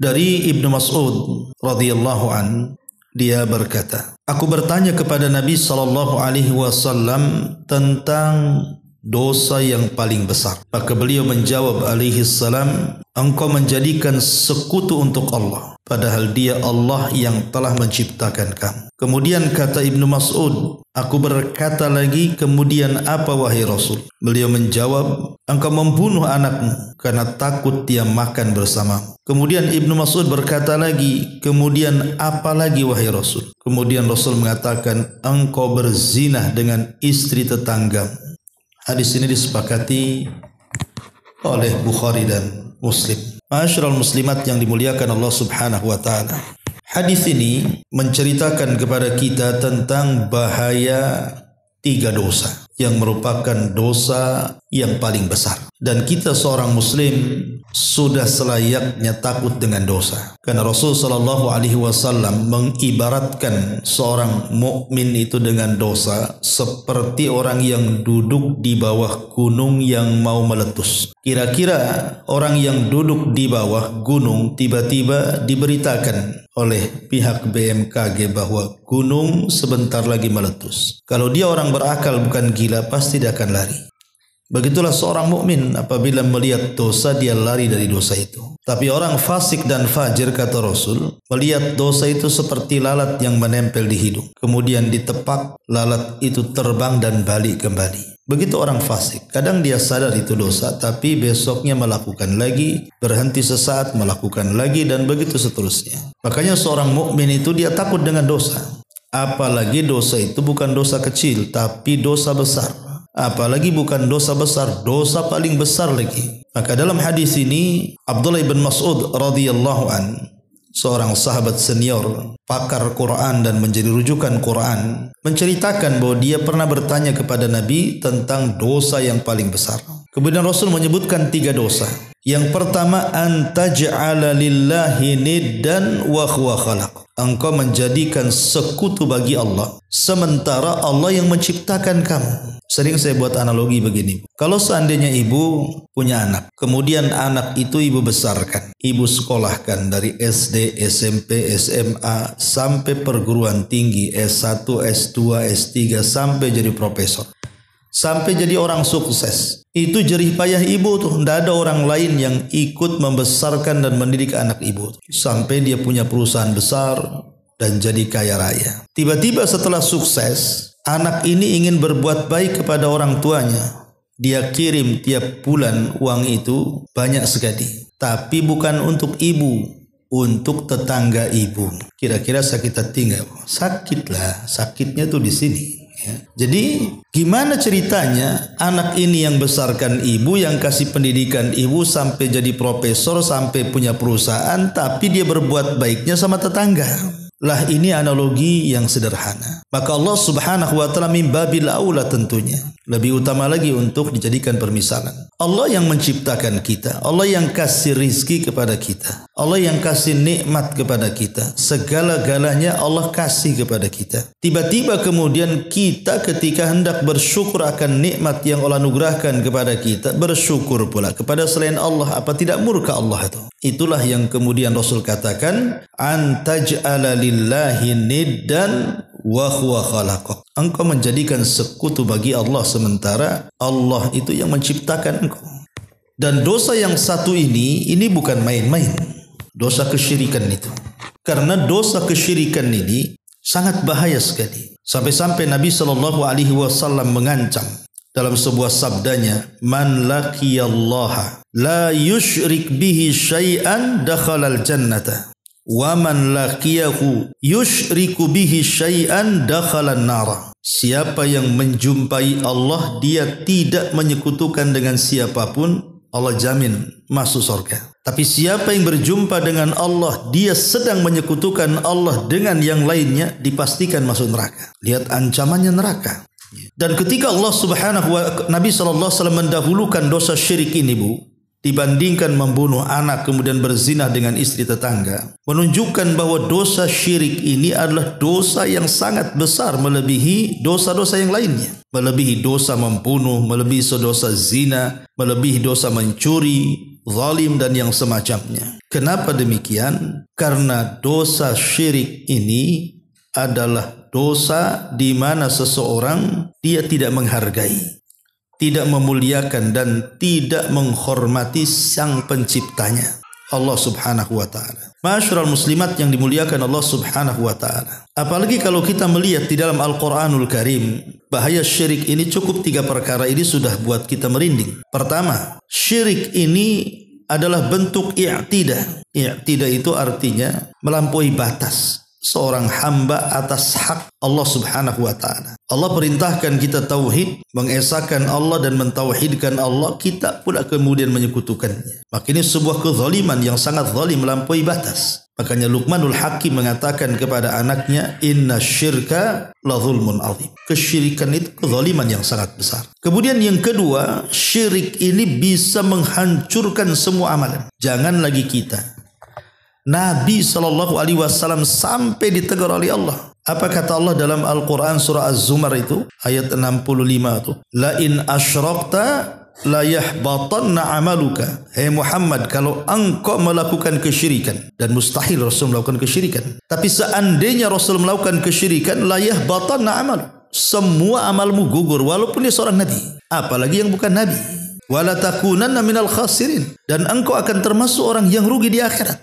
Dari Ibnu Mas'ud radhiyallahu an, dia berkata, aku bertanya kepada Nabi SAW tentang dosa yang paling besar. Maka beliau menjawab alaihi salam, engkau menjadikan sekutu untuk Allah, padahal dia Allah yang telah menciptakan kamu. Kemudian kata Ibnu Mas'ud, aku berkata lagi, kemudian apa wahai Rasul? Beliau menjawab, engkau membunuh anakmu karena takut dia makan bersamamu. Kemudian Ibnu Mas'ud berkata lagi, kemudian apa lagi wahai Rasul? Kemudian Rasul mengatakan, engkau berzinah dengan istri tetanggamu. Hadis ini disepakati oleh Bukhari dan Muslim. Ma'asyiral muslimat yang dimuliakan Allah Subhanahu wa taala. Hadis ini menceritakan kepada kita tentang bahaya 3 dosa yang merupakan dosa yang paling besar. Dan kita seorang muslim sudah selayaknya takut dengan dosa. Karena Rasul sallallahu alaihi wasallam mengibaratkan seorang mukmin itu dengan dosa seperti orang yang duduk di bawah gunung yang mau meletus. Kira-kira orang yang duduk di bawah gunung tiba-tiba diberitakan oleh pihak BMKG bahwa gunung sebentar lagi meletus. Kalau dia orang berakal bukan gila, pasti dia akan lari. Begitulah seorang mukmin apabila melihat dosa dia lari dari dosa itu. Tapi orang fasik dan fajir kata Rasul melihat dosa itu seperti lalat yang menempel di hidung. Kemudian ditepak, lalat itu terbang dan balik kembali. Begitu orang fasik. Kadang dia sadar itu dosa tapi besoknya melakukan lagi, berhenti sesaat melakukan lagi dan begitu seterusnya. Makanya seorang mukmin itu dia takut dengan dosa. Apalagi dosa itu bukan dosa kecil tapi dosa besar. Apalagi bukan dosa besar, dosa paling besar lagi. Maka dalam hadis ini Abdullah bin Mas'ud radhiyallahu an, seorang sahabat senior, pakar Quran dan menjadi rujukan Quran, menceritakan bahwa dia pernah bertanya kepada Nabi tentang dosa yang paling besar. Kemudian Rasul menyebutkan 3 dosa. Yang pertama, antaj'ala lillahi niddan wa huwa khalaq. Engkau menjadikan sekutu bagi Allah sementara Allah yang menciptakan kamu. Sering saya buat analogi begini. Kalau seandainya ibu punya anak, kemudian anak itu ibu besarkan, ibu sekolahkan dari SD, SMP, SMA sampai perguruan tinggi, S1, S2, S3 sampai jadi profesor, sampai jadi orang sukses. Itu jerih payah ibu tuh. Tidak ada orang lain yang ikut membesarkan dan mendidik anak ibu. Sampai dia punya perusahaan besar dan jadi kaya raya. Tiba-tiba setelah sukses, anak ini ingin berbuat baik kepada orang tuanya. Dia kirim tiap bulan uang itu banyak sekali. Tapi bukan untuk ibu, untuk tetangga ibu. Kira-kira sakit hati enggak? Sakitlah, sakitnya tuh di sini. Ya. Jadi gimana ceritanya anak ini yang besarkan ibu, yang kasih pendidikan ibu sampai jadi profesor, sampai punya perusahaan, tapi dia berbuat baiknya sama tetangga. Lah ini analogi yang sederhana. Maka Allah Subhanahu wa taala min babil aula tentunya lebih utama lagi untuk dijadikan permisalan. Allah yang menciptakan kita, Allah yang kasih rizki kepada kita, Allah yang kasih nikmat kepada kita, segala-galanya Allah kasih kepada kita. Tiba-tiba kemudian kita ketika hendak bersyukur akan nikmat yang Allah anugerahkan kepada kita, bersyukur pula kepada selain Allah. Apa tidak murka Allah itu? Itulah yang kemudian Rasul katakan, antaj'ala lillahi niddan wa huwa khalaqak. Engkau menjadikan sekutu bagi Allah sementara Allah itu yang menciptakan engkau. Dan dosa yang satu ini bukan main-main. Dosa kesyirikan itu. Karena dosa kesyirikan ini sangat bahaya sekali. Sampai-sampai Nabi SAW mengancam dalam sebuah sabdanya, man laqiyallaha la yusyrik bihi syai'an dakhalal jannata wa man laqiyahu yusyriku bihi syai'an dakhalan nara. Siapa yang menjumpai Allah, dia tidak menyekutukan dengan siapapun, Allah jamin masuk surga. Tapi siapa yang berjumpa dengan Allah, dia sedang menyekutukan Allah dengan yang lainnya, dipastikan masuk neraka. Lihat ancamannya neraka. Dan ketika Allah Subhanahu wa Nabi SAW mendahulukan dosa syirik ini, Bu, dibandingkan membunuh anak kemudian berzina dengan istri tetangga, menunjukkan bahwa dosa syirik ini adalah dosa yang sangat besar, melebihi dosa-dosa yang lainnya, melebihi dosa membunuh, melebihi dosa zina, melebihi dosa mencuri, zalim dan yang semacamnya. Kenapa demikian? Karena dosa syirik ini adalah dosa di mana seseorang dia tidak menghargai, tidak memuliakan dan tidak menghormati sang penciptanya, Allah subhanahu wa ta'ala. Ma'asyiral muslimat yang dimuliakan Allah subhanahu wa ta'ala. Apalagi kalau kita melihat di dalam Al-Quranul Karim, bahaya syirik ini cukup 3 perkara ini sudah buat kita merinding. Pertama, syirik ini adalah bentuk i'tidah. I'tidah itu artinya melampaui batas seorang hamba atas hak Allah subhanahu wa ta'ala. Allah perintahkan kita tauhid, mengesahkan Allah dan mentauhidkan Allah, kita pula kemudian menyekutukannya. Maka ini sebuah kezaliman yang sangat zalim, melampaui batas. Makanya Luqmanul Hakim mengatakan kepada anaknya, inna syirka la zulmun azim. Kesyirikan itu kezaliman yang sangat besar. Kemudian yang kedua, syirik ini bisa menghancurkan semua amalan. Jangan lagi kita, Nabi SAW sampai ditegur oleh Allah. Apa kata Allah dalam Al-Quran surah Az-Zumar itu ayat 65 itu, la in asyrakta la yahbatanna amaluka. Hei Muhammad, kalau engkau melakukan kesyirikan, dan mustahil Rasul melakukan kesyirikan, tapi seandainya Rasul melakukan kesyirikan, la yahbatanna amal, semua amalmu gugur walaupun dia seorang nabi, apalagi yang bukan nabi. Wala takunanna minal khasirin, dan engkau akan termasuk orang yang rugi di akhirat.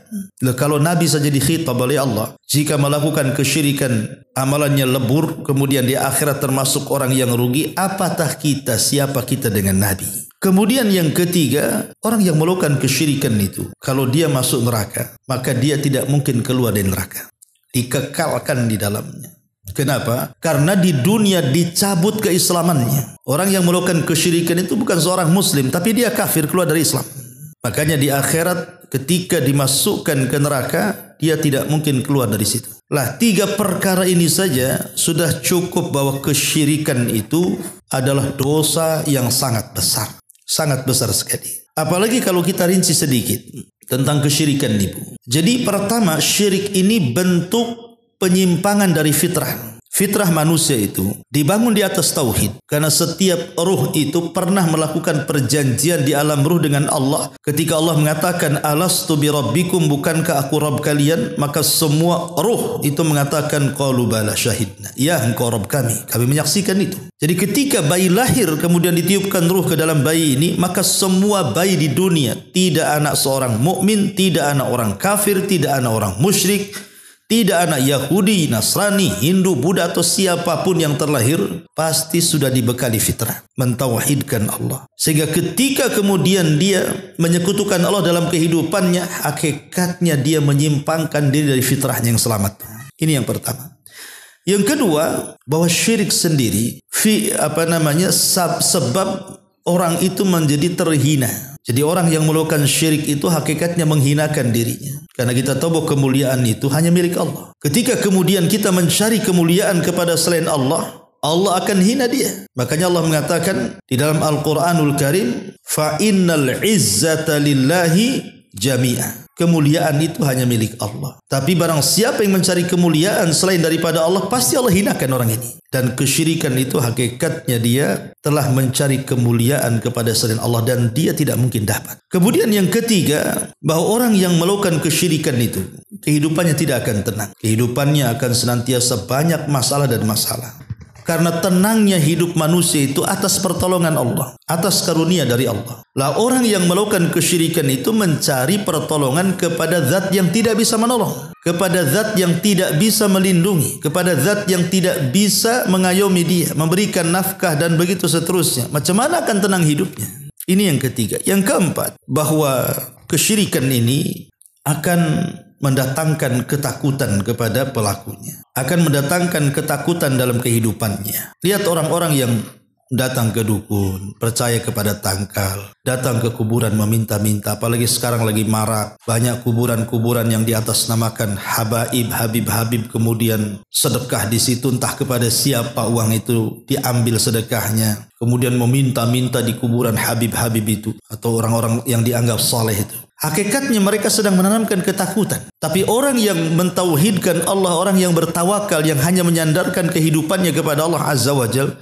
Kalau Nabi saja dikhitab oleh Allah, jika melakukan kesyirikan amalannya lebur, kemudian di akhirat termasuk orang yang rugi, apatah kita, siapa kita dengan Nabi? Kemudian yang ketiga, orang yang melakukan kesyirikan itu, kalau dia masuk neraka, maka dia tidak mungkin keluar dari neraka, dikekalkan di dalamnya. Kenapa? Karena di dunia dicabut keislamannya. Orang yang melakukan kesyirikan itu bukan seorang muslim, tapi dia kafir, keluar dari Islam. Makanya di akhirat ketika dimasukkan ke neraka, dia tidak mungkin keluar dari situ. Lah, 3 perkara ini saja sudah cukup bahwa kesyirikan itu adalah dosa yang sangat besar. Sangat besar sekali. Apalagi kalau kita rinci sedikit tentang kesyirikan itu. Jadi pertama, syirik ini bentuk penyimpangan dari fitrah. Fitrah manusia itu dibangun di atas tauhid. Karena setiap ruh itu pernah melakukan perjanjian di alam ruh dengan Allah. Ketika Allah mengatakan, alastu bi rabbikum, bukankah aku Rabb kalian? Maka semua ruh itu mengatakan, qalu bala syahidna. Ya, engkau Rabb kami menyaksikan itu. Jadi ketika bayi lahir kemudian ditiupkan ruh ke dalam bayi ini, maka semua bayi di dunia, tidak anak seorang mukmin, tidak anak orang kafir, tidak anak orang musyrik, tidak anak Yahudi, Nasrani, Hindu, Buddha atau siapapun yang terlahir, pasti sudah dibekali fitrah, mentauhidkan Allah. Sehingga ketika kemudian dia menyekutukan Allah dalam kehidupannya, hakikatnya dia menyimpangkan diri dari fitrahnya yang selamat. Ini yang pertama. Yang kedua, bahwa syirik sendiri sebab orang itu menjadi terhina. Jadi orang yang melakukan syirik itu hakikatnya menghinakan dirinya. Karena kita tahu bahwa kemuliaan itu hanya milik Allah. Ketika kemudian kita mencari kemuliaan kepada selain Allah, Allah akan hina dia. Makanya Allah mengatakan di dalam Al-Quranul Karim, fa innal izzata lillahi jami'ah. Kemuliaan itu hanya milik Allah. Tapi barang siapa yang mencari kemuliaan selain daripada Allah, pasti Allah hinakan orang ini. Dan kesyirikan itu hakikatnya dia telah mencari kemuliaan kepada selain Allah dan dia tidak mungkin dapat. Kemudian yang ketiga, bahwa orang yang melakukan kesyirikan itu kehidupannya tidak akan tenang. Kehidupannya akan senantiasa banyak masalah dan masalah. Karena tenangnya hidup manusia itu atas pertolongan Allah, atas karunia dari Allah. Lah, orang yang melakukan kesyirikan itu mencari pertolongan kepada zat yang tidak bisa menolong, kepada zat yang tidak bisa melindungi, kepada zat yang tidak bisa mengayomi dia, memberikan nafkah dan begitu seterusnya. Macam mana akan tenang hidupnya? Ini yang ketiga. Yang keempat, bahwa kesyirikan ini akan mendatangkan ketakutan kepada pelakunya, akan mendatangkan ketakutan dalam kehidupannya. Lihat orang-orang yang datang ke dukun, percaya kepada tangkal, datang ke kuburan meminta-minta, apalagi sekarang lagi marak, banyak kuburan-kuburan yang diatasnamakan habaib, habib-habib, kemudian sedekah di situ, entah kepada siapa uang itu diambil sedekahnya, kemudian meminta-minta di kuburan habib-habib itu, atau orang-orang yang dianggap saleh itu. Hakikatnya mereka sedang menanamkan ketakutan. Tapi orang yang mentauhidkan Allah, orang yang bertawakal, yang hanya menyandarkan kehidupannya kepada Allah Azza wa Jal,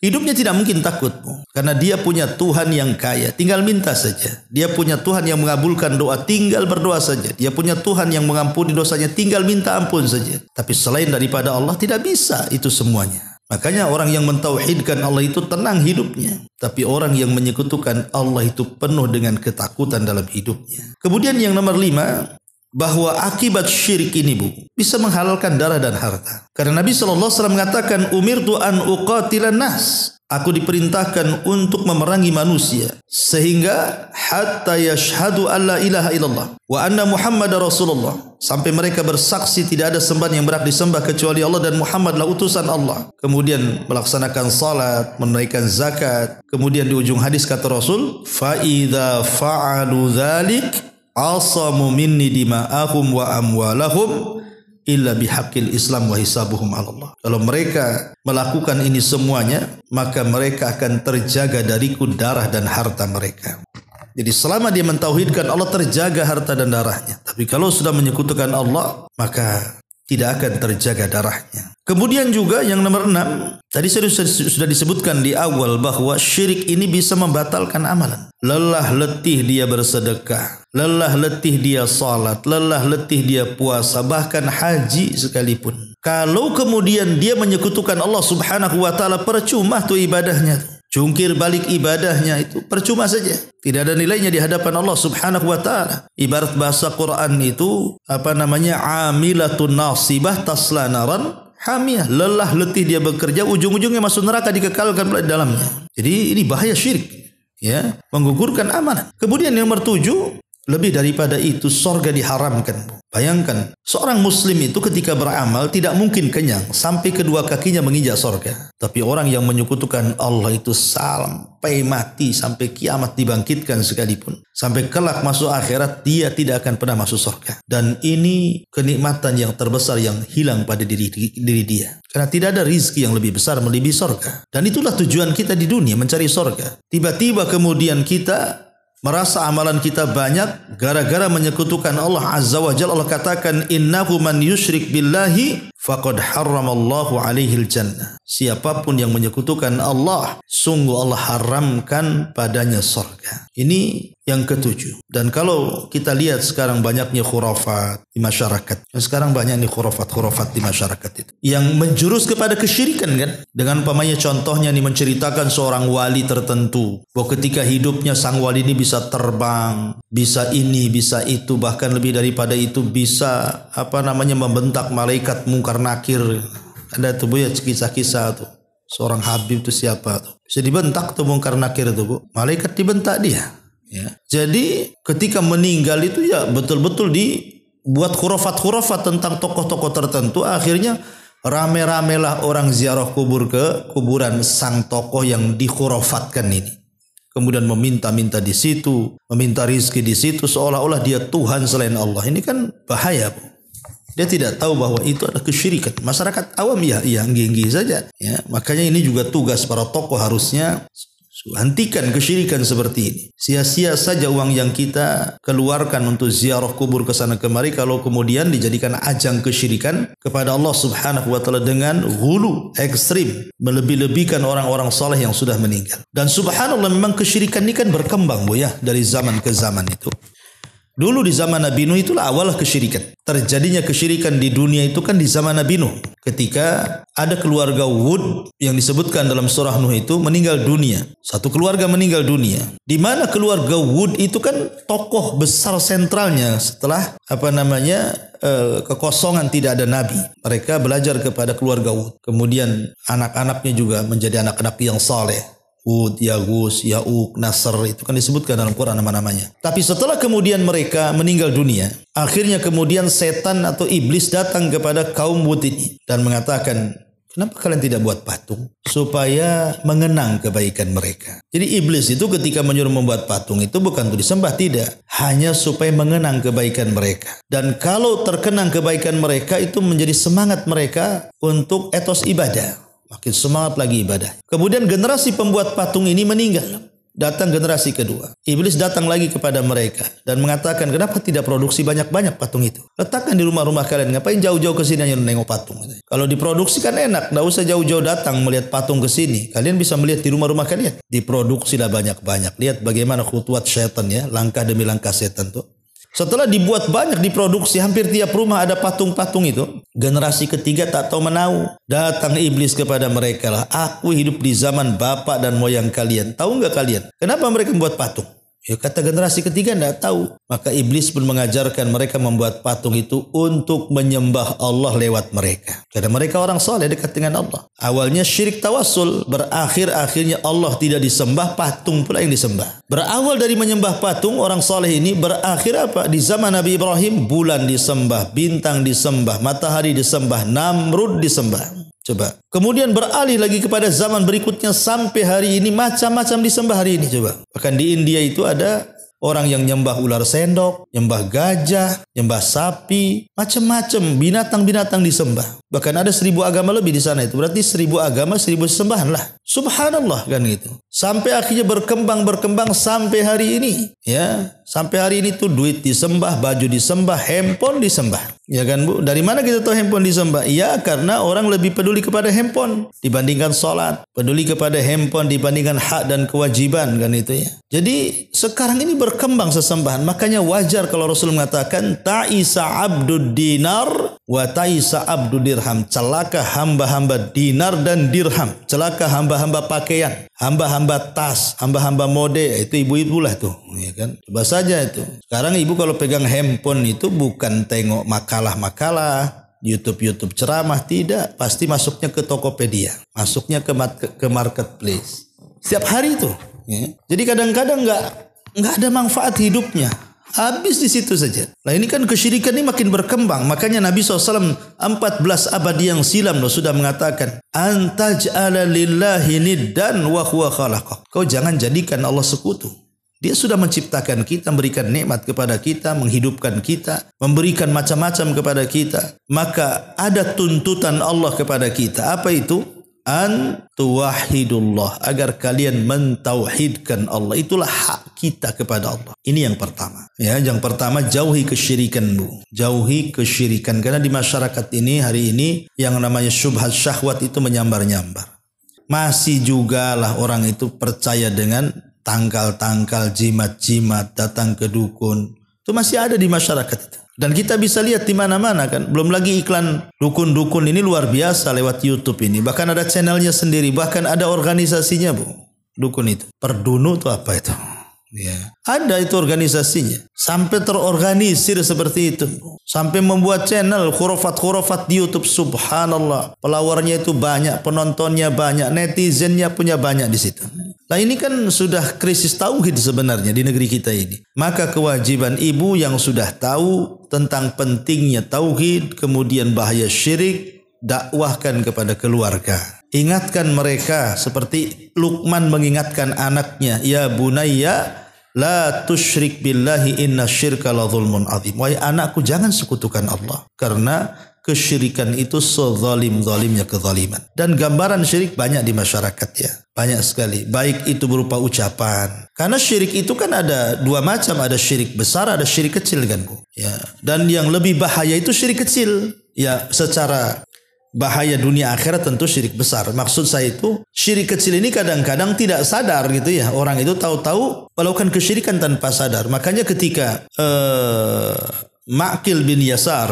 Hidupnya tidak mungkin takut, karena dia punya Tuhan yang kaya, tinggal minta saja. Dia punya Tuhan yang mengabulkan doa, tinggal berdoa saja. Dia punya Tuhan yang mengampuni dosanya, tinggal minta ampun saja. Tapi selain daripada Allah tidak bisa itu semuanya. Makanya orang yang mentauhidkan Allah itu tenang hidupnya. Tapi orang yang menyekutukan Allah itu penuh dengan ketakutan dalam hidupnya. Kemudian yang nomor 5, bahwa akibat syirik ini bisa menghalalkan darah dan harta. Karena Nabi SAW mengatakan, umirtu an uqatilan nas. Aku diperintahkan untuk memerangi manusia sehingga hatta yashhadu an la ilaha illallah wa anna Muhammadar Rasulullah, sampai mereka bersaksi tidak ada sembahan yang berhak disembah kecuali Allah dan Muhammadlah utusan Allah. Kemudian melaksanakan salat, menunaikan zakat. Kemudian di ujung hadis kata Rasul, fa idza fa'alu dzalik asamu minni dima'ahum wa amwalahum illa bihaqqil Islam wa hisabuhum 'ala Allah. Kalau mereka melakukan ini semuanya, maka mereka akan terjaga dariku darah dan harta mereka. Jadi selama dia mentauhidkan Allah, terjaga harta dan darahnya. Tapi kalau sudah menyekutukan Allah, maka tidak akan terjaga darahnya. Kemudian juga yang nomor 6, tadi sudah disebutkan di awal bahwa syirik ini bisa membatalkan amalan. Lelah letih dia bersedekah, lelah letih dia salat, lelah letih dia puasa, bahkan haji sekalipun. Kalau kemudian dia menyekutukan Allah Subhanahu wa taala, percuma tuh ibadahnya. Jungkir balik ibadahnya itu percuma saja. Tidak ada nilainya di hadapan Allah Subhanahu wa taala. Ibarat bahasa Quran itu amilatun nasibah tasla naran hamiyah. Lelah letih dia bekerja, ujung-ujungnya masuk neraka, dikekalkan di dalamnya. Jadi ini bahaya syirik, ya, menggugurkan amanah. Kemudian yang nomor 7, lebih daripada itu sorga diharamkan. Bayangkan, seorang muslim itu ketika beramal tidak mungkin kenyang sampai kedua kakinya menginjak sorga. Tapi orang yang menyekutukan Allah itu sampai mati, sampai kiamat dibangkitkan sekalipun, sampai kelak masuk akhirat, dia tidak akan pernah masuk sorga. Dan ini kenikmatan yang terbesar yang hilang pada diri dia. Karena tidak ada rizki yang lebih besar melebihi sorga. Dan itulah tujuan kita di dunia, mencari sorga. Tiba-tiba kemudian kita merasa amalan kita banyak gara-gara menyekutukan Allah Azza wa Jalla. Allah katakan, innahu man yusyrik billahi faqad harramallahu alaihil jannah. Siapapun yang menyekutukan Allah, sungguh Allah haramkan padanya surga. Ini yang ke-7. Dan kalau kita lihat sekarang banyaknya khurafat di masyarakat. Sekarang banyak nih khurafat di masyarakat itu yang menjurus kepada kesyirikan, kan? Dengan umpamanya contohnya nih, menceritakan seorang wali tertentu bahwa ketika hidupnya sang wali ini bisa terbang, bisa ini, bisa itu, bahkan lebih daripada itu bisa membentak malaikat mungkar nakir. Ada tuh Bu ya kisah-kisah tuh. Seorang habib tuh siapa tuh? Bisa dibentak tuh mungkar nakir tuh Bu. Malaikat dibentak dia. Ya. Jadi ketika meninggal itu ya betul-betul dibuat khurafat-khurafat tentang tokoh-tokoh tertentu. Akhirnya rame-ramelah orang ziarah kubur ke kuburan sang tokoh yang dikhurafatkan ini. Kemudian meminta-minta di situ, meminta rizki di situ, seolah-olah dia Tuhan selain Allah. Ini kan bahaya, Bu. Dia tidak tahu bahwa itu adalah kesyirikan. Masyarakat awam ya nginggi saja. Ya, makanya ini juga tugas para tokoh, harusnya hentikan kesyirikan seperti ini. Sia-sia saja uang yang kita keluarkan untuk ziarah kubur ke sana kemari kalau kemudian dijadikan ajang kesyirikan kepada Allah Subhanahu wa taala dengan ghulu, ekstrim, melebih-lebihkan orang-orang saleh yang sudah meninggal. Dan subhanallah, memang kesyirikan ini kan berkembang, Bu ya, dari zaman ke zaman itu. Dulu di zaman Nabi Nuh itulah awal kesyirikan. Terjadinya kesyirikan di dunia itu kan di zaman Nabi Nuh. Ketika ada keluarga Wud yang disebutkan dalam surah Nuh itu meninggal dunia. Satu keluarga meninggal dunia. Di mana keluarga Wud itu kan tokoh besar sentralnya setelah kekosongan tidak ada nabi. Mereka belajar kepada keluarga Wud. Kemudian anak-anaknya juga menjadi anak-anak yang saleh. Hud, Yagus, Ya'uq, Nasr, itu kan disebutkan dalam Quran nama-namanya. Tapi setelah kemudian mereka meninggal dunia, akhirnya kemudian setan atau iblis datang kepada kaum Hud ini dan mengatakan, kenapa kalian tidak buat patung? Supaya mengenang kebaikan mereka. Jadi iblis itu ketika menyuruh membuat patung itu bukan untuk disembah, tidak. Hanya supaya mengenang kebaikan mereka. Dan kalau terkenang kebaikan mereka, itu menjadi semangat mereka untuk etos ibadah. Makin semangat lagi ibadah. Kemudian generasi pembuat patung ini meninggal. Datang generasi kedua. Iblis datang lagi kepada mereka dan mengatakan, kenapa tidak produksi banyak-banyak patung itu? Letakkan di rumah-rumah kalian. Ngapain jauh-jauh ke sini hanya nengok patung? Kalau diproduksi kan enak, nggak usah jauh-jauh datang melihat patung ke sini. Kalian bisa melihat di rumah-rumah kalian. Diproduksi lah banyak-banyak. Lihat bagaimana khutuwat syaitan ya, langkah demi langkah setan tuh. Setelah dibuat banyak, diproduksi, hampir tiap rumah ada patung-patung itu. Generasi ketiga tak tahu menau. Datang iblis kepada mereka lah. Aku hidup di zaman bapak dan moyang kalian. Tahu nggak kalian? Kenapa mereka membuat patung? Ya kata generasi ketiga tidak tahu. Maka iblis pun mengajarkan mereka membuat patung itu untuk menyembah Allah lewat mereka. Karena mereka orang soleh dekat dengan Allah. Awalnya syirik tawassul, akhirnya Allah tidak disembah, patung pula yang disembah. Berawal dari menyembah patung, orang soleh ini berakhir apa? Di zaman Nabi Ibrahim, bulan disembah, bintang disembah, matahari disembah, Namrud disembah. Coba. Kemudian beralih lagi kepada zaman berikutnya sampai hari ini macam-macam disembah hari ini. Coba. Bahkan di India itu ada orang yang nyembah ular sendok, nyembah gajah, nyembah sapi, macam-macam binatang-binatang disembah. Bahkan ada 1000 agama lebih di sana itu. Berarti 1000 agama, 1000 sembahan lah. Subhanallah kan gitu. Sampai akhirnya berkembang sampai hari ini. Ya, sampai hari ini tuh duit disembah, baju disembah, handphone disembah. Ya kan Bu? Dari mana kita tahu handphone disembah? Ya karena orang lebih peduli kepada handphone dibandingkan sholat. Peduli kepada handphone dibandingkan hak dan kewajiban kan itu ya. Jadi sekarang ini berkembang sesembahan. Makanya wajar kalau Rasul mengatakan ta'isa abdud dinar wa ta'isa abdud dirham. Celaka hamba-hamba dinar dan dirham. Celaka hamba-hamba pakaian, hamba-hamba tas, hamba-hamba mode. Itu ibu-ibu lah tuh, ya kan? Coba saja itu. Sekarang ibu kalau pegang handphone itu bukan tengok makalah-makalah, YouTube ceramah, tidak. Pasti masuknya ke Tokopedia, masuknya ke marketplace. Setiap hari itu. Ya. Jadi kadang-kadang nggak ada manfaat hidupnya. Habis di situ saja. Nah ini kan kesyirikan ini makin berkembang. Makanya Nabi SAW 14 abad yang silam sudah mengatakan, antaj'ala lillahi niddan wa huwa khalaqah. Kau jangan jadikan Allah sekutu. Dia sudah menciptakan kita, memberikan nikmat kepada kita, menghidupkan kita, memberikan macam-macam kepada kita. Maka ada tuntutan Allah kepada kita. Apa itu? An tuwahidullah, agar kalian mentauhidkan Allah. Itulah hak kita kepada Allah. Ini yang pertama. Ya, yang pertama jauhi kesyirikan Bu. Jauhi kesyirikan karena di masyarakat ini hari ini yang namanya syubhat syahwat itu menyambar-nyambar. Masih juga lah orang itu percaya dengan tangkal-tangkal, jimat-jimat, datang ke dukun. Itu masih ada di masyarakat itu. Dan kita bisa lihat di mana-mana kan. Belum lagi iklan dukun-dukun ini luar biasa lewat YouTube ini. Bahkan ada channelnya sendiri. Bahkan ada organisasinya Bu. Dukun itu. Perdunu itu apa itu? Ya. Ada itu organisasinya. Sampai terorganisir seperti itu. Sampai membuat channel khurafat-khurafat di YouTube. Subhanallah. Pelawarnya itu banyak. Penontonnya banyak. Netizennya punya banyak di situ. Nah ini kan sudah krisis tauhid sebenarnya di negeri kita ini. Maka kewajiban ibu yang sudah tahu tentang pentingnya tauhid, kemudian bahaya syirik, dakwahkan kepada keluarga. Ingatkan mereka seperti Luqman mengingatkan anaknya, ya bunayya la tusyrik billahi inna syirka la zulmun azim. Wahai anakku, jangan sekutukan Allah, karena kesyirikan itu sezalim-zalimnya kezaliman. Dan gambaran syirik banyak di masyarakat ya. Banyak sekali. Baik itu berupa ucapan. Karena syirik itu kan ada dua macam. Ada syirik besar, ada syirik kecil kan Bu. Ya. Dan yang lebih bahaya itu syirik kecil. Ya, secara bahaya dunia akhirat tentu syirik besar. Maksud saya itu syirik kecil ini kadang-kadang tidak sadar gitu ya. Orang itu tahu-tahu melakukan kesyirikan tanpa sadar. Makanya ketika Ma'qil bin Yasar,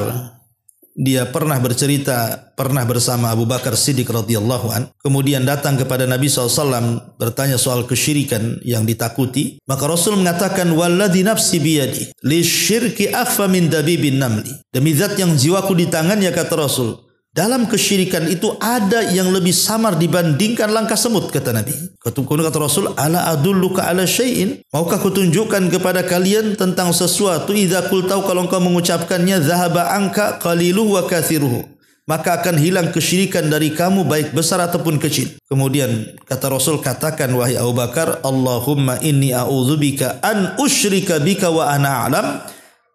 dia pernah bercerita, pernah bersama Abu Bakar Siddiq radhiyallahu an. Kemudian datang kepada Nabi SAW bertanya soal kesyirikan yang ditakuti. Maka Rasul mengatakan, walladzi nafsi biyadi lisyirki akhfa min dabibin namli. Demi zat yang jiwaku di tangannya, kata Rasul, dalam kesyirikan itu ada yang lebih samar dibandingkan langkah semut, kata Nabi. Kata Rasul, ala adulluka ala syai'in, maukah kutunjukkan kepada kalian tentang sesuatu, idza qultau, kalau engkau mengucapkannya, zahaba anka qaliluhu wa kathiruhu, maka akan hilang kesyirikan dari kamu, baik besar ataupun kecil. Kemudian kata Rasul, katakan wahai Abu Bakar, Allahumma inni a'udzubika an usyrika bika wa ana a'lam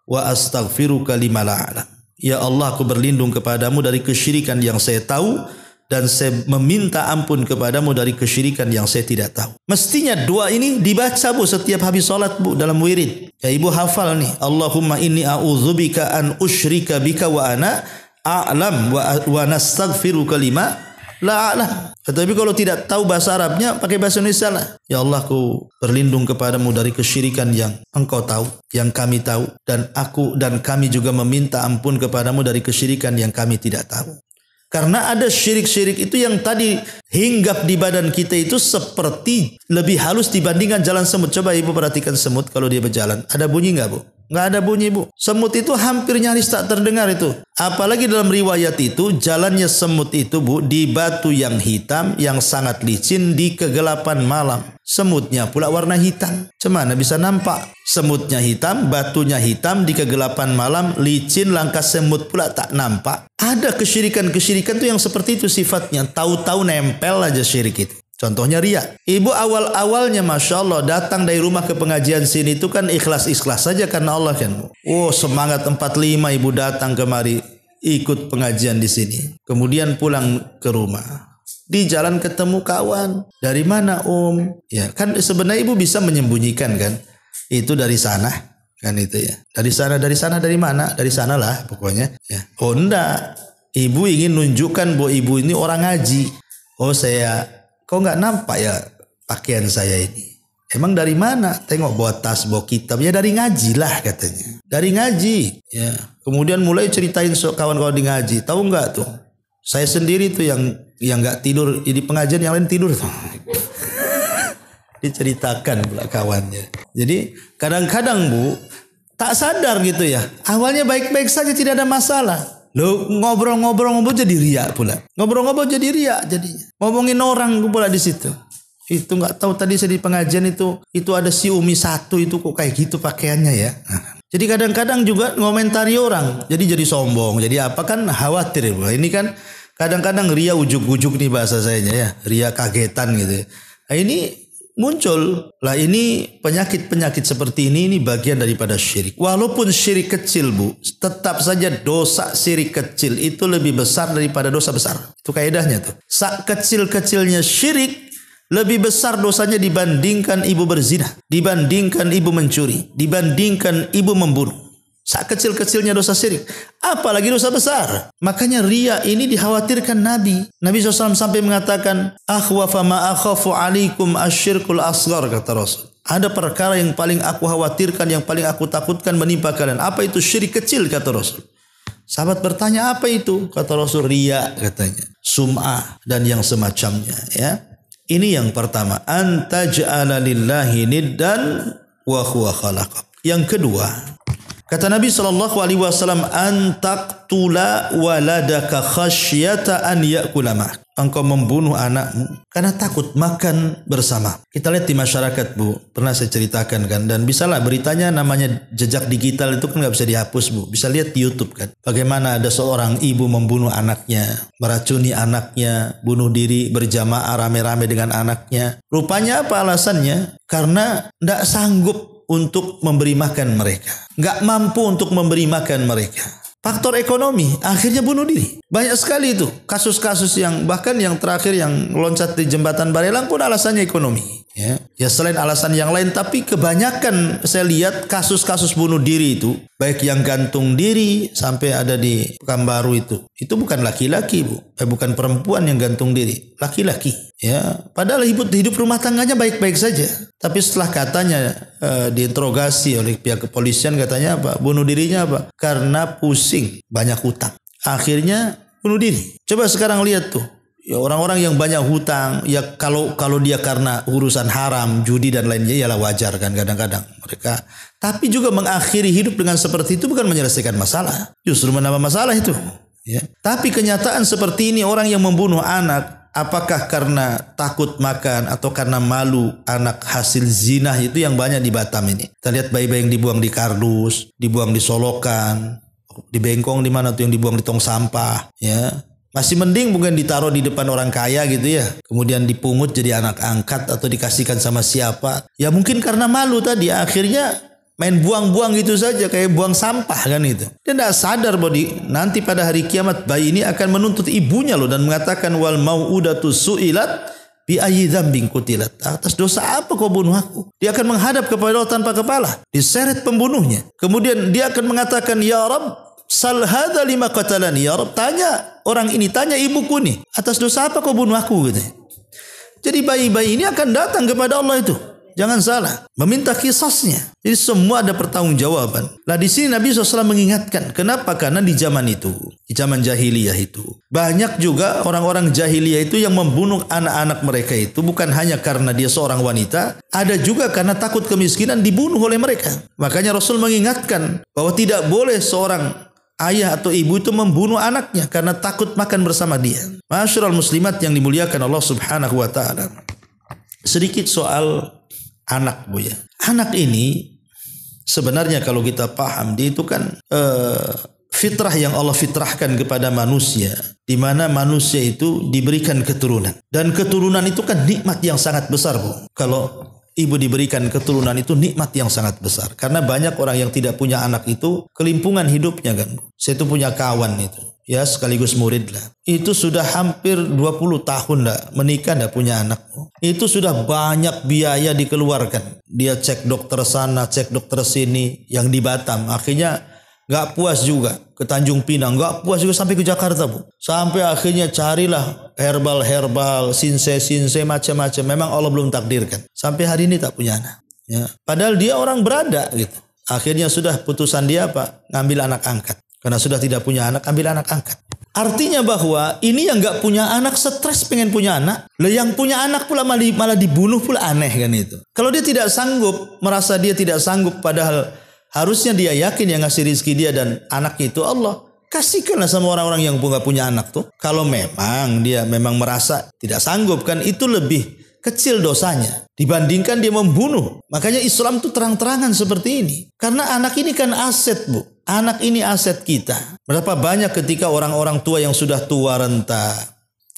wa astaghfiruka lima la a'lam. Ya Allah, aku berlindung kepadamu dari kesyirikan yang saya tahu, dan saya meminta ampun kepadamu dari kesyirikan yang saya tidak tahu. Mestinya doa ini dibaca Bu setiap habis salat Bu dalam wirid. Ya ibu hafal nih, Allahumma inni a'udzubika an usyrika bika wa ana a'lam wa nastaghfiruka lima la a'lam. Tetapi kalau tidak tahu bahasa Arabnya, pakai bahasa Indonesia lah. Ya Allah, ku berlindung kepadamu dari kesyirikan yang engkau tahu, yang kami tahu, dan aku dan kami juga meminta ampun kepadamu dari kesyirikan yang kami tidak tahu. Karena ada syirik-syirik itu yang tadi hinggap di badan kita itu seperti lebih halus dibandingkan jalan semut. Coba ibu perhatikan semut kalau dia berjalan. Ada bunyi nggak bu? Nggak ada bunyi bu. Semut itu hampir nyaris tak terdengar itu. Apalagi dalam riwayat itu jalannya semut itu bu di batu yang hitam yang sangat licin di kegelapan malam. Semutnya pula warna hitam. Cemana bisa nampak? Semutnya hitam, batunya hitam di kegelapan malam, licin, langkah semut pula tak nampak. Ada kesyirikan-kesyirikan tuh yang seperti itu sifatnya. Tahu-tahu nempel aja syirik itu. Contohnya riya. Ibu awal-awalnya Masya Allah datang dari rumah ke pengajian sini itu kan ikhlas-ikhlas saja karena Allah kan. Oh semangat 45 ibu datang kemari ikut pengajian di sini. Kemudian pulang ke rumah. Di jalan ketemu kawan. Dari mana Om? Ya kan sebenarnya ibu bisa menyembunyikan kan. Itu dari sana. Kan itu ya. Dari sana dari mana? Dari sana lah pokoknya. Ya. Oh enggak. Ibu ingin nunjukkan bahwa ibu ini orang ngaji. Oh kok nggak nampak ya pakaian saya ini? Emang dari mana? Tengok bawa tas, bawa kitab. Ya dari ngaji lah katanya. Dari ngaji. Ya. Kemudian mulai ceritain kawan-kawan di ngaji. Tahu nggak tuh? Saya sendiri tuh yang nggak tidur di pengajian, yang lain tidur tuh. Diceritakan pula kawannya. Jadi kadang-kadang bu tak sadar gitu ya. Awalnya baik-baik saja, tidak ada masalah. Lo ngobrol-ngobrol jadi riak pula. Ngobrol-ngobrol jadi riak jadinya. Ngomongin orang pula di situ. Itu nggak tahu tadi saya di pengajian itu ada si Umi satu itu kok kayak gitu pakaiannya ya. Jadi kadang-kadang juga ngomentari orang. Jadi sombong. Jadi apa kan khawatir ya. Ini kan kadang-kadang ria ujuk-ujuk nih bahasa sayanya ya. Ria kagetan gitu. Nah ini muncul lah, ini penyakit-penyakit seperti ini bagian daripada syirik. Walaupun syirik kecil bu, tetap saja dosa syirik kecil itu lebih besar daripada dosa besar. Itu kaidahnya tuh. Kecil-kecilnya syirik lebih besar dosanya dibandingkan ibu berzina, dibandingkan ibu mencuri, dibandingkan ibu membunuh. Kecil-kecilnya dosa syirik, apalagi dosa besar. Makanya riya ini dikhawatirkan Nabi. Nabi SAW sampai mengatakan, akhwafa ma akhafu alaikum asyirkul asghar, kata Rasul. Ada perkara yang paling aku khawatirkan, yang paling aku takutkan menimpa kalian. Apa itu syirik kecil, kata Rasul. Sahabat bertanya, apa itu? Kata Rasul, riya katanya. Sum'ah dan yang semacamnya. Ya. Ini yang pertama. Antaj'ala lillahi niddan wa huwa khalaqak. Yang kedua, kata Nabi SAW, antaqtula waladaka khasyata an ya'kula ma'ak. Engkau membunuh anakmu karena takut makan bersama. Kita lihat di masyarakat bu, pernah saya ceritakan kan, dan bisalah beritanya namanya jejak digital itu kan nggak bisa dihapus bu. Bisa lihat di YouTube kan, bagaimana ada seorang ibu membunuh anaknya, meracuni anaknya, bunuh diri berjamaah rame-rame dengan anaknya. Rupanya apa alasannya? Karena tidak sanggup untuk memberi makan mereka. Nggak mampu untuk memberi makan mereka. Faktor ekonomi, akhirnya bunuh diri. Banyak sekali itu kasus-kasus yang bahkan yang terakhir yang loncat di jembatan Barelang pun alasannya ekonomi. Ya selain alasan yang lain, tapi kebanyakan saya lihat kasus-kasus bunuh diri itu, baik yang gantung diri sampai ada di Pekanbaru itu bukan laki-laki bu, bukan perempuan yang gantung diri, laki-laki. Ya, padahal hidup rumah tangganya baik-baik saja. Tapi setelah katanya diinterogasi oleh pihak kepolisian, katanya apa? Bunuh dirinya apa? Karena pusing, banyak hutang. Akhirnya bunuh diri. Coba sekarang lihat tuh. Ya, orang-orang yang banyak hutang, ya kalau dia karena urusan haram, judi dan lainnya, yalah wajar kan kadang-kadang mereka. Tapi juga mengakhiri hidup dengan seperti itu bukan menyelesaikan masalah, justru menambah masalah itu. Ya. Tapi kenyataan seperti ini, orang yang membunuh anak, apakah karena takut makan atau karena malu anak hasil zina, itu yang banyak di Batam ini. Kita lihat bayi-bayi yang dibuang di kardus, dibuang di solokan, di bengkong, di mana tuh yang dibuang di tong sampah, ya. Masih mending bukan ditaruh di depan orang kaya gitu ya. Kemudian dipungut jadi anak angkat atau dikasihkan sama siapa. Ya mungkin karena malu tadi akhirnya main buang-buang gitu saja, kayak buang sampah kan itu. Dia tidak sadar bahwa nanti pada hari kiamat bayi ini akan menuntut ibunya loh dan mengatakan wal mau'udatu su'ilat bi ayyi dzambin qutilat. Atas dosa apa kau bunuh aku? Dia akan menghadap kepada Allah tanpa kepala. Diseret pembunuhnya. Kemudian dia akan mengatakan ya Rabb, Sal hadza lima qatalani ya Rabb. Tanya orang ini, tanya ibuku nih, atas dosa apa kau bunuh aku gitu. Jadi bayi-bayi ini akan datang kepada Allah itu. Jangan salah, meminta kisasnya. Jadi semua ada pertanggungjawaban. Nah di sini Nabi SAW mengingatkan. Kenapa? Karena di zaman itu, di zaman jahiliyah itu, banyak juga orang-orang jahiliyah itu yang membunuh anak-anak mereka itu bukan hanya karena dia seorang wanita, ada juga karena takut kemiskinan dibunuh oleh mereka. Makanya Rasul mengingatkan bahwa tidak boleh seorang ayah atau ibu itu membunuh anaknya karena takut makan bersama dia. Masyarul muslimat yang dimuliakan Allah Subhanahu wa taala. Sedikit soal anak, Bu ya. Anak ini sebenarnya kalau kita paham, dia itu kan fitrah yang Allah fitrahkan kepada manusia, di mana manusia itu diberikan keturunan. Dan keturunan itu kan nikmat yang sangat besar, Bu. Kalau ibu diberikan keturunan itu nikmat yang sangat besar. Karena banyak orang yang tidak punya anak itu kelimpungan hidupnya kan. Saya itu punya kawan itu, ya sekaligus murid lah. Itu sudah hampir 20 tahun menikah enggak punya anak. Itu sudah banyak biaya dikeluarkan. Dia cek dokter sana, cek dokter sini, yang di Batam. Akhirnya enggak puas juga ke Tanjung Pinang, enggak puas juga sampai ke Jakarta, Bu. Sampai akhirnya carilah herbal, sinse macam-macam. Memang Allah belum takdirkan. Sampai hari ini tak punya anak. Ya. Padahal dia orang berada gitu. Akhirnya sudah putusan dia apa? Ngambil anak angkat. Karena sudah tidak punya anak, ambil anak angkat. Artinya bahwa ini yang nggak punya anak stres pengen punya anak. Lah yang punya anak pula malah dibunuh pula, aneh kan itu. Kalau dia tidak sanggup, merasa dia tidak sanggup, padahal harusnya dia yakin yang ngasih rezeki dia dan anaknya itu Allah. Kasihkanlah sama orang-orang yang nggak punya anak tuh. Kalau memang dia memang merasa tidak sanggup, kan itu lebih kecil dosanya dibandingkan dia membunuh. Makanya Islam tuh terang-terangan seperti ini. Karena anak ini kan aset, Bu. Anak ini aset kita. Berapa banyak ketika orang-orang tua yang sudah tua renta,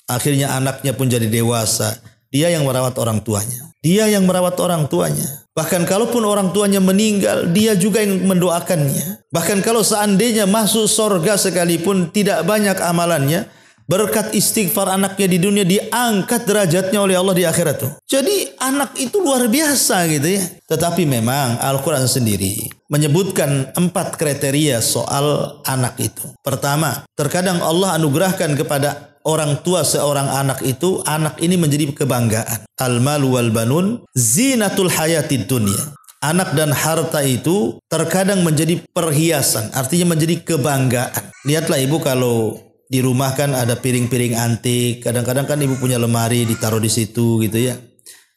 akhirnya anaknya pun jadi dewasa, dia yang merawat orang tuanya. Dia yang merawat orang tuanya. Bahkan kalaupun orang tuanya meninggal, dia juga yang mendoakannya. Bahkan kalau seandainya masuk surga sekalipun tidak banyak amalannya, berkat istighfar anaknya di dunia diangkat derajatnya oleh Allah di akhirat tuh. Jadi anak itu luar biasa gitu ya. Tetapi memang Al-Quran sendiri menyebutkan 4 kriteria soal anak itu. Pertama, terkadang Allah anugerahkan kepada orang tua seorang anak itu, anak ini menjadi kebanggaan. Al-malu wal banun zinatul hayatid dunya. Anak dan harta itu terkadang menjadi perhiasan, artinya menjadi kebanggaan. Lihatlah ibu kalau di rumah kan ada piring-piring antik. Kadang-kadang kan ibu punya lemari ditaruh di situ gitu ya.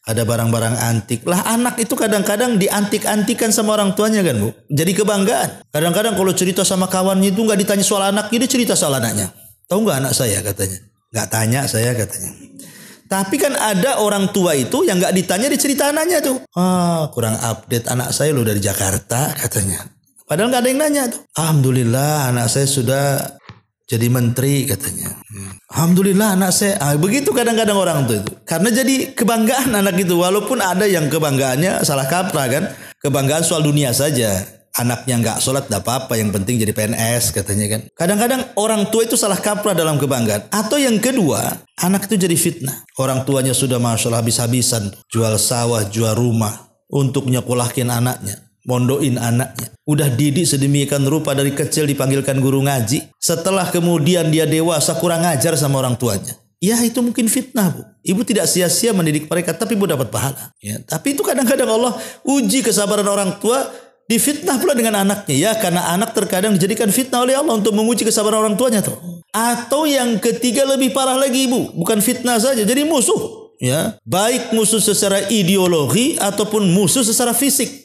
Ada barang-barang antik. Lah anak itu kadang-kadang diantik-antikan sama orang tuanya kan, Bu. Jadi kebanggaan. Kadang-kadang kalau cerita sama kawannya itu nggak ditanya soal anaknya, dia cerita soal anaknya. Tahu nggak anak saya katanya? Nggak tanya saya katanya. Tapi kan ada orang tua itu yang nggak ditanya dicerita anaknya tuh. Kurang update anak saya loh dari Jakarta katanya. Padahal nggak ada yang nanya tuh. Alhamdulillah anak saya sudah jadi menteri katanya. Alhamdulillah anak saya. Begitu kadang-kadang orang tuh itu. Karena jadi kebanggaan anak itu. Walaupun ada yang kebanggaannya salah kaprah kan. Kebanggaan soal dunia saja. Anaknya nggak sholat tidak apa-apa. Yang penting jadi PNS katanya kan. Kadang-kadang orang tua itu salah kaprah dalam kebanggaan. Atau yang kedua, anak itu jadi fitnah. Orang tuanya sudah masya Allah habis-habisan. Jual sawah, jual rumah. Untuk nyekolahkin anaknya. Mondoin anaknya. Udah didik sedemikian rupa dari kecil dipanggilkan guru ngaji. Setelah kemudian dia dewasa kurang ajar sama orang tuanya. Ya itu mungkin fitnah, Bu. Ibu tidak sia-sia mendidik mereka, tapi ibu dapat pahala. Ya, tapi itu kadang-kadang Allah uji kesabaran orang tua, difitnah pula dengan anaknya. Ya karena anak terkadang dijadikan fitnah oleh Allah untuk menguji kesabaran orang tuanya tuh. Atau yang ketiga lebih parah lagi, Ibu. Bukan fitnah saja, jadi musuh. Ya, baik musuh secara ideologi ataupun musuh secara fisik.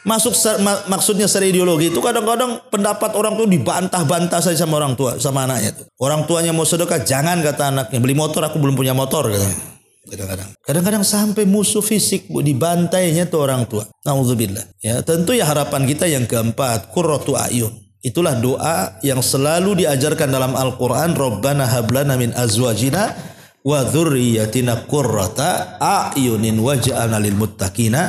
Maksudnya secara ideologi itu kadang-kadang pendapat orang tua dibantah-bantah saja sama orang tua, sama anaknya tuh. Orang tuanya mau sedekah, jangan kata anaknya. Beli motor, aku belum punya motor katanya. Kadang-kadang sampai musuh fisik, Bu, dibantainya tuh orang tua. Nauzubillah. Ya, tentu ya harapan kita yang keempat, qurratu a'yun. Itulah doa yang selalu diajarkan dalam Al-Qur'an, Rabbana hablana min azwajina wa dzurriyyatina qurrata a'yunin waj'alna lil muttaqina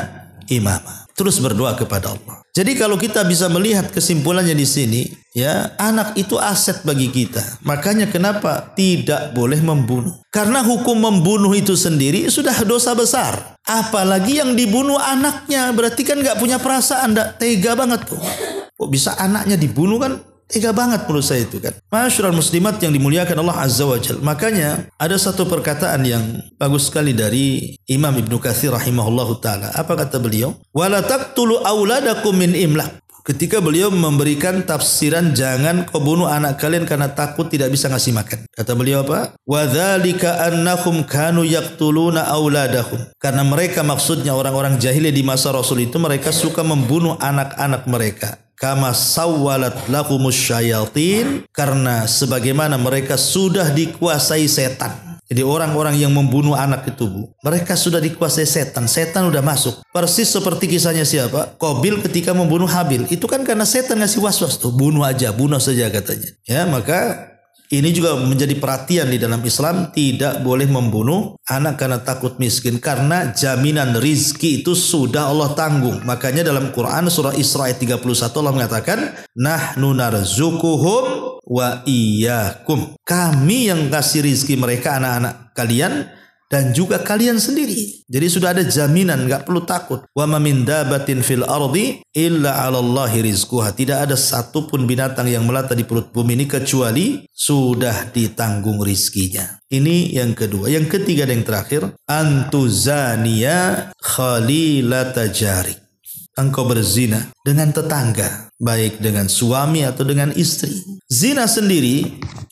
imama. Terus berdoa kepada Allah. Jadi kalau kita bisa melihat kesimpulannya di sini, ya, anak itu aset bagi kita. Makanya kenapa tidak boleh membunuh? Karena hukum membunuh itu sendiri sudah dosa besar. Apalagi yang dibunuh anaknya, berarti kan nggak punya perasaan, nggak tega banget tuh. Kok bisa anaknya dibunuh kan? Tega banget menurut saya itu kan. Ma'asyiral muslimat yang dimuliakan Allah Azza wa Jalla. Makanya ada satu perkataan yang bagus sekali dari Imam Ibnu Katsir rahimahullahu taala. Apa kata beliau? Wala taqtulu auladakum min imlaq. Ketika beliau memberikan tafsiran jangan kau bunuh anak kalian karena takut tidak bisa ngasih makan. Kata beliau apa? Wa dzalika annahum kanu yaqtuluna auladahum. Karena mereka, maksudnya orang-orang jahiliyah di masa Rasul itu, mereka suka membunuh anak-anak mereka. Kama sawwalat lahumus syayatin, karena sebagaimana mereka sudah dikuasai setan. Jadi orang-orang yang membunuh anak itu, Bu, mereka sudah dikuasai setan. Setan udah masuk. Persis seperti kisahnya siapa? Qabil ketika membunuh Habil. Itu kan karena setan ngasih was-was tuh. Bunuh aja, bunuh saja katanya. Ya, maka ini juga menjadi perhatian di dalam Islam. Tidak boleh membunuh anak karena takut miskin. Karena jaminan rizki itu sudah Allah tanggung. Makanya dalam Quran surah Isra ayat 31 Allah mengatakan, Nahnu narzukuhum wa iyyakum. Kami yang kasih rizki mereka, anak-anak kalian dan juga kalian sendiri. Jadi sudah ada jaminan, enggak perlu takut. Wa ma min dabatin fil ardi illa 'alallahi rizquha. Tidak ada satupun binatang yang melata di perut bumi ini kecuali sudah ditanggung rizkinya. Ini yang kedua. Yang ketiga dan yang terakhir, antuzaniya khalilata jarik. Engkau berzina dengan tetangga, baik dengan suami atau dengan istri. Zina sendiri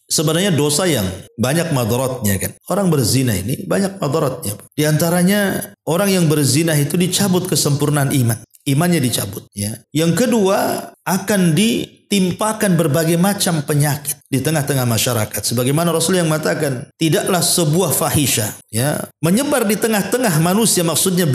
sebenarnya dosa yang banyak madaratnya kan. Orang berzina ini banyak madaratnya. Di antaranya orang yang berzina itu dicabut kesempurnaan iman. Imannya dicabut ya. Yang kedua, akan ditimpakan berbagai macam penyakit di tengah-tengah masyarakat. Sebagaimana Rasul yang mengatakan, tidaklah sebuah fahisha ya menyebar di tengah-tengah manusia, maksudnya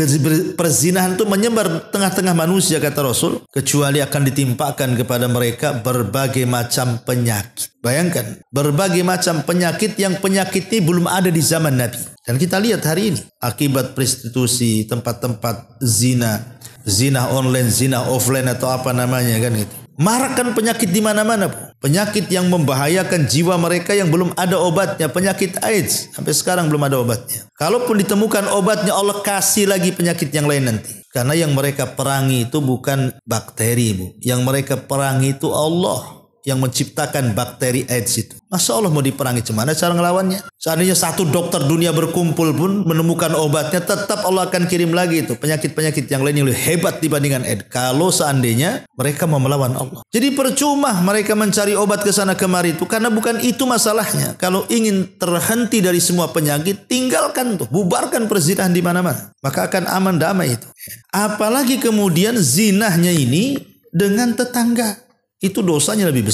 perzinahan itu menyebar di tengah-tengah manusia kata Rasul, kecuali akan ditimpakan kepada mereka berbagai macam penyakit. Bayangkan, berbagai macam penyakit yang penyakit ini belum ada di zaman Nabi. Dan kita lihat hari ini akibat prostitusi, tempat-tempat zina, zina online, zina offline atau apa namanya kan gitu. Marakkan penyakit di mana-mana, Bu. Penyakit yang membahayakan jiwa mereka yang belum ada obatnya, penyakit AIDS sampai sekarang belum ada obatnya. Kalaupun ditemukan obatnya, Allah kasih lagi penyakit yang lain nanti. Karena yang mereka perangi itu bukan bakteri, Bu. Yang mereka perangi itu Allah yang menciptakan bakteri AIDS itu. Masa Allah mau diperangi, gimana cara ngelawannya? Seandainya satu dokter dunia berkumpul pun menemukan obatnya, tetap Allah akan kirim lagi itu penyakit-penyakit yang lain yang lebih hebat dibandingkan AIDS. Kalau seandainya mereka mau melawan Allah. Jadi percuma mereka mencari obat ke sana kemari itu, karena bukan itu masalahnya. Kalau ingin terhenti dari semua penyakit, tinggalkan tuh, bubarkan perzinahan di mana-mana. Maka akan aman damai itu. Apalagi kemudian zinahnya ini dengan tetangga. Itu dosanya lebih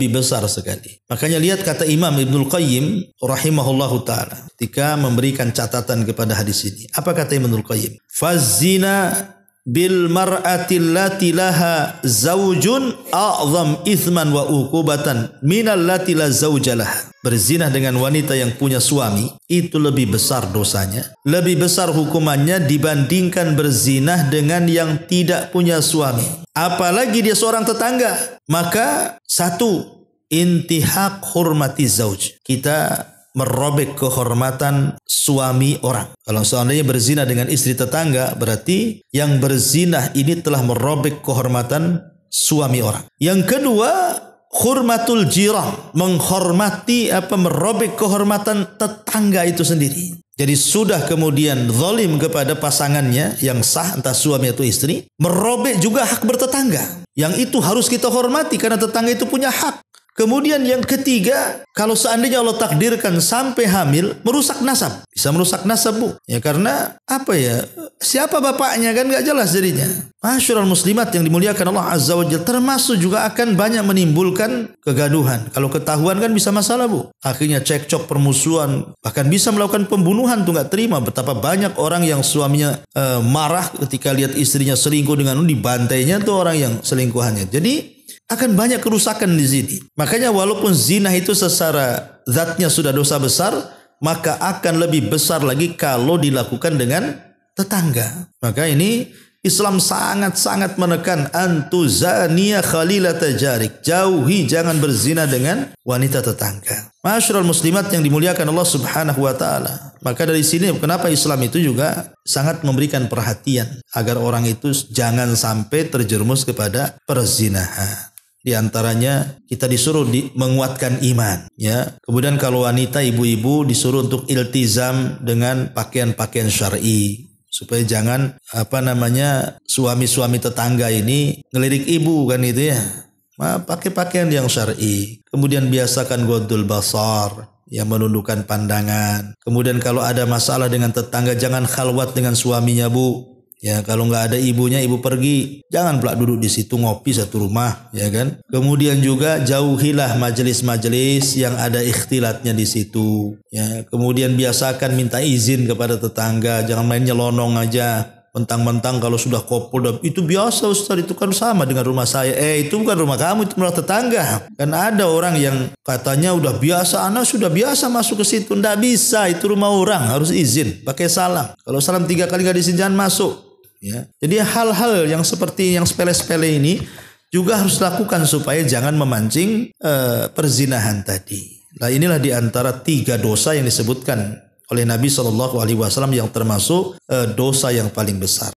besar sekali. Makanya lihat kata Imam Ibnul Qayyim rahimahullahu ta'ala ketika memberikan catatan kepada hadis ini. Apa kata Ibnul Qayyim? Fazina bil mar'ati allati laha zaujun a'zam ithman wa uqubatan minal lati la zaujalah. Berzina dengan wanita yang punya suami itu lebih besar dosanya, lebih besar hukumannya dibandingkan berzina dengan yang tidak punya suami. Apalagi dia seorang tetangga. Maka satu, intihak hurmati zauj. Kita merobek kehormatan suami orang. Kalau seandainya berzina dengan istri tetangga, berarti yang berzina ini telah merobek kehormatan suami orang. Yang kedua, hurmatul jiran, menghormati merobek kehormatan tetangga itu sendiri. Jadi sudah kemudian zalim kepada pasangannya yang sah, entah suami atau istri, merobek juga hak bertetangga. Yang itu harus kita hormati karena tetangga itu punya hak. Kemudian yang ketiga, kalau seandainya Allah takdirkan sampai hamil, merusak nasab. Bisa merusak nasab, Bu. Ya karena siapa bapaknya kan gak jelas jadinya. Ma'asyiral muslimat yang dimuliakan Allah Azza wa Jalla, termasuk juga akan banyak menimbulkan kegaduhan. Kalau ketahuan kan bisa masalah, Bu. Akhirnya cekcok, permusuhan, bahkan bisa melakukan pembunuhan tuh, gak terima. Betapa banyak orang yang suaminya marah ketika lihat istrinya selingkuh dengan dibantainya tuh orang yang selingkuhannya. Jadi akan banyak kerusakan di sini. Makanya walaupun zina itu secara zatnya sudah dosa besar, maka akan lebih besar lagi kalau dilakukan dengan tetangga. Maka ini Islam sangat-sangat menekan antuzaniya khalilata jarik. Jauhi, jangan berzina dengan wanita tetangga. Ma'asyiral muslimat yang dimuliakan Allah Subhanahu wa taala. Maka dari sini kenapa Islam itu juga sangat memberikan perhatian agar orang itu jangan sampai terjerumus kepada perzinahan. Di antaranya kita disuruh menguatkan iman, ya. Kemudian kalau wanita, ibu-ibu disuruh untuk iltizam dengan pakaian-pakaian syar'i, supaya jangan suami-suami tetangga ini ngelirik ibu kan itu ya. Pakai pakaian yang syar'i. Kemudian biasakan ghaddul basar, yang menundukkan pandangan. Kemudian kalau ada masalah dengan tetangga, jangan khalwat dengan suaminya, Bu. Ya, kalau nggak ada ibunya, ibu pergi. Jangan pula duduk di situ ngopi satu rumah, ya kan? Kemudian juga jauhilah majelis-majelis yang ada ikhtilatnya di situ. Ya, kemudian biasakan minta izin kepada tetangga, jangan main nyelonong aja. Mentang-mentang kalau sudah kopul, itu biasa Ustaz, itu kan sama dengan rumah saya. Itu bukan rumah kamu, itu rumah tetangga. Kan ada orang yang katanya udah biasa, anak sudah biasa masuk ke situ. Nggak bisa, itu rumah orang, harus izin, pakai salam. Kalau salam 3 kali nggak diizin, jangan masuk. Ya. Jadi hal-hal yang seperti yang sepele-sepele ini juga harus lakukan supaya jangan memancing perzinahan tadi. Nah, inilah di antara 3 dosa yang disebutkan oleh Nabi SAW yang termasuk dosa yang paling besar.